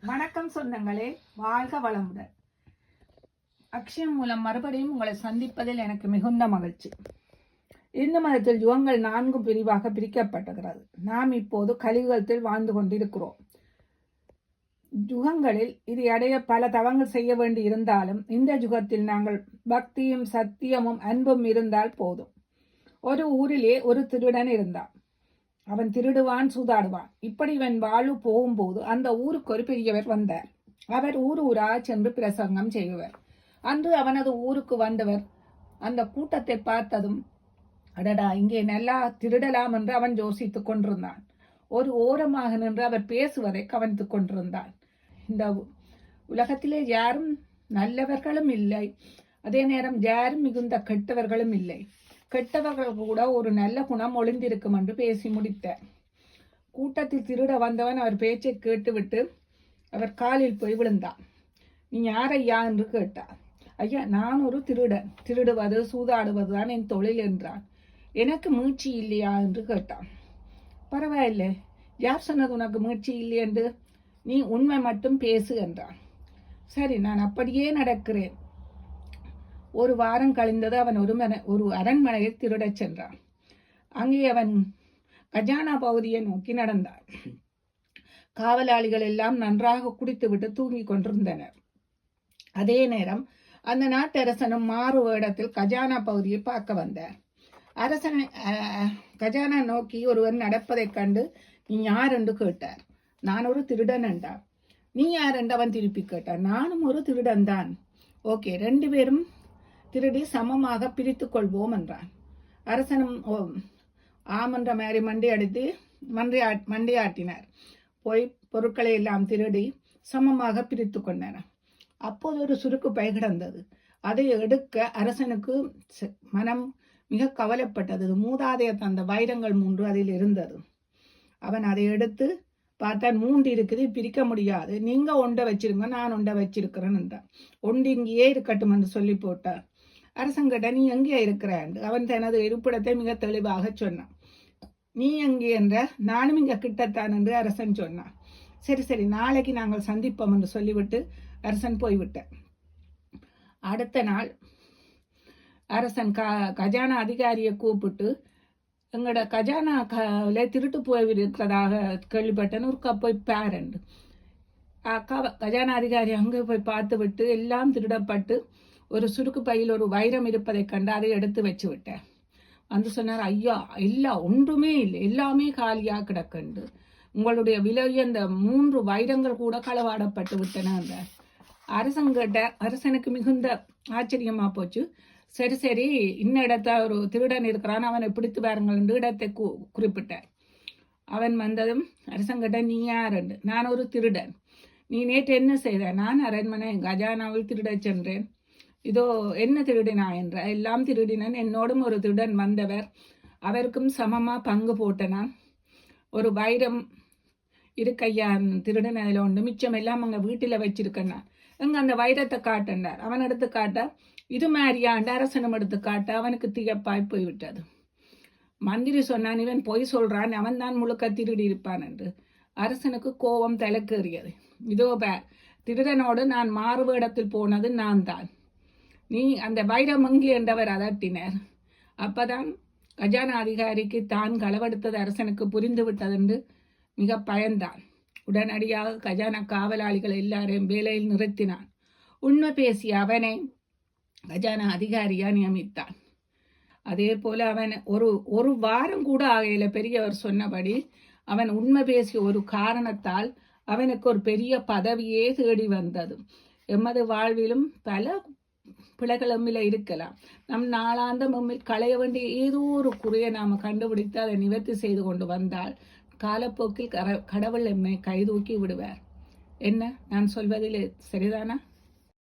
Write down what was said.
வணக்கம் சொந்தங்களே, வாழ்க வளமுடன். அக்ஷயம் மூலம் மறுபடியும் உங்களை சந்திப்பதில் எனக்கு மிகுந்த மகிழ்ச்சி. இந்து மதத்தில் யுகங்கள் 4 பிரிவாக பிரிக்கப்பட்டுகிறது. நாம் இப்போது கலியுகத்தில் வாழ்ந்து கொண்டிருக்கிறோம். யுகங்களில் இது அடைய பல தவங்கள் செய்ய வேண்டி இருந்தாலும் இந்த யுகத்தில் நாங்கள் பக்தியும் சத்தியமும் அன்பும் இருந்தால் போதும். ஒரு ஊரிலே ஒரு திருடன் இருந்தான். அவன் திருடுவான், சூதாடுவான். இப்படி இவன் வாழ்வு போகும்போது அந்த ஊருக்கு ஒரு பெரியவர் வந்தார். அவர் ஊரா சென்று பிரசங்கம் செய்வர். அன்று அவனது ஊருக்கு வந்தவர் அந்த கூட்டத்தை பார்த்ததும், அடடா, இங்கே நல்லா திருடலாம் என்று அவன் யோசித்துக் கொண்டிருந்தான். ஒரு ஓரமாக நின்று அவர் பேசுவதை கவனித்துக் கொண்டிருந்தான். இந்த உலகத்திலே யாரும் நல்லவர்களும் இல்லை, அதே நேரம் யாரும் மிகுந்த கெட்டவர்களும் இல்லை. கெட்டவர்கள் கூட ஒரு நல்ல குணம் ஒளிந்திருக்கும் என்று பேசி முடித்தார். கூட்டத்தில் திருட வந்தவன் அவர் பேச்சை கேட்டுவிட்டு அவர் காலில் போய் விழுந்தான். நீ யாரையா என்று கேட்டார். ஐயா, நான் ஒரு திருடன், திருடுவது சூதாடுவதுதான் என் தொழில் என்றான். எனக்கு மீட்சி இல்லையா என்று கேட்டான். பரவாயில்லை, யார் சொன்னது உனக்கு மீட்சி இல்லை என்று? நீ உண்மை மட்டும் பேசு என்றான். சரி, நான் அப்படியே நடக்கிறேன். ஒரு வாரம் கழிந்தது. அவன் ஒரு அரண்மனையில் திருடச் சென்றான். அங்கே அவன் கஜானா பகுதியை நோக்கி நடந்தான். காவலாளிகள் எல்லாம் நன்றாக குடித்துவிட்டு தூங்கிக் கொண்டிருந்தனர். அதே நேரம் அந்த நாட்டரசனும் மாறு வேடத்தில் கஜானா பகுதியை பார்க்க வந்தார். அரசனை கஜானா நோக்கி ஒருவன் நடப்பதைக் கண்டு, நீ யார் என்று கேட்டார். நான் ஒரு திருடன் என்றான். நீ யார் என்று அவன் திருப்பி கேட்டான். நானும் ஒரு திருடன் தான். ஓகே, 2 பேரும் திருடி சமமாக பிரித்து கொள்வோம் என்றான். அரசனும் ஆமன்ற மாதிரி மண்டையாட்டினார். போய் பொருட்களை எல்லாம் திருடி சமமாக பிரித்து கொண்டனர். அப்போது ஒரு சுருக்கு பை கிடந்தது. அதை எடுக்க அரசனுக்கு மனம் மிக கவலைப்பட்டது. மூதாதையர் தந்த வைரங்கள் 3 அதில் இருந்தது. அவன் அதை எடுத்து பார்த்தான். 3 இருக்குது, பிரிக்க முடியாது. நீங்க ஒன்றை வச்சிருங்க, நான் ஒன்றை வச்சிருக்கிறேன் என்றான். ஒன்று இங்கேயே இருக்கட்டும் என்று சொல்லி போட்டார். அரசன் கேட்ட, நீ எங்கே இருக்கிறான்? அவன் தனது இருப்பிடத்தை மிக தெளிவாக சொன்னான். நீ எங்கே என்ற, நானும் இங்க கிட்டத்தான் என்று அரசன் சொன்னான். சரி சரி, நாளைக்கு நாங்கள் சந்திப்போம் என்று சொல்லிவிட்டு அரசன் போய்விட்டார். அடுத்த நாள் அரசன் கஜானா அதிகாரியை கூப்பிட்டு, எங்களோட கஜானால திருட்டு போயிருக்கிறதாக கேள்விப்பட்டேன்னு ஒரு போய் பேரண்டு. கஜானா அதிகாரி அங்கே போய் பார்த்து விட்டு எல்லாம் திருடப்பட்டு ஒரு சுருக்கு பையில் ஒரு வைரம் இருப்பதை கண்டு அதை எடுத்து வச்சு விட்டேன். வந்து சொன்னார், ஐயா, எல்லாம் ஒன்றுமே இல்லை, எல்லாமே காலியாக கிடக்கண்டு. உங்களுடைய விலையுயர்ந்த 3 வைரங்கள் கூட களவாடப்பட்டு விட்டன என்றார். அரசன் கேட்ட, அரசனுக்கு மிகுந்த ஆச்சரியமா போச்சு. சரி சரி, இன்ன இடத்த ஒரு திருடன் இருக்கிறான், அவனை பிடித்து பாருங்கள் என்று இடத்தை குறிப்பிட்டார். அவன் வந்ததும் அரசன் கேட்ட, நீ யார் என்று. நான் ஒரு திருடன். நீ நேற்று என்ன செய்த? நான் அரண்மனை கஜானாவில் திருடச் சென்றேன். இதோ என்ன திருடினா என்ற. எல்லாம் திருடினன். என்னோடும் ஒரு திருடன் வந்தவர், அவருக்கும் சமமா பங்கு போட்டனான். ஒரு வைரம் இருக்கையா திருடன், அதில் உண்டு, மிச்சம் எல்லாம் அங்க வீட்டில வச்சிருக்கேன். எங்க அந்த வைரத்தை காட்டினார். அவன் எடுத்து காட்ட, இது மாதிரியாண்டு அரசனும் எடுத்து காட்ட அவனுக்கு திகப்பாய் போய்விட்டது. மந்திரி சொன்னான், இவன் பொய் சொல்றான், அவன் தான் முழுக்க திருடி இருப்பான் என்று. அரசனுக்கு கோபம் தலைக்கேறியது. இதோ திருடனோடு நான் மாறுவேடத்தில் போனது நான் தான். நீ அந்த வைரமங்கி என்றவர் அதட்டினர். அப்பதான் கஜானா அதிகாரிக்கு தான் களவெடுத்தது அரசனுக்கு புரிந்து விட்டதென்று மிக பயந்தான். உடனடியாக கஜானா காவலாளிகள் எல்லாரையும் வேலையில் நிறுத்தினான். உண்மை பேசிய அவனை கஜானா அதிகாரியா நியமித்தான். அதே போல அவன் ஒரு வாரம் கூட ஆகையில பெரியவர் சொன்னபடி அவன் உண்மை பேசிய ஒரு காரணத்தால் அவனுக்கு ஒரு பெரிய பதவியே தேடி வந்தது. எமது வாழ்விலும் பல பிழைகள் நம்மில இருக்கலாம். நம் நாளாந்த நம்மில் களைய வேண்டிய ஏதோ ஒரு குறையை நாம கண்டுபிடித்து அதை நிவர்த்தி செய்து கொண்டு வந்தால் காலப்போக்கில் கடவுள் எம்மை கைதூக்கி விடுவார். என்ன நான் சொல்வதில் சரிதானா?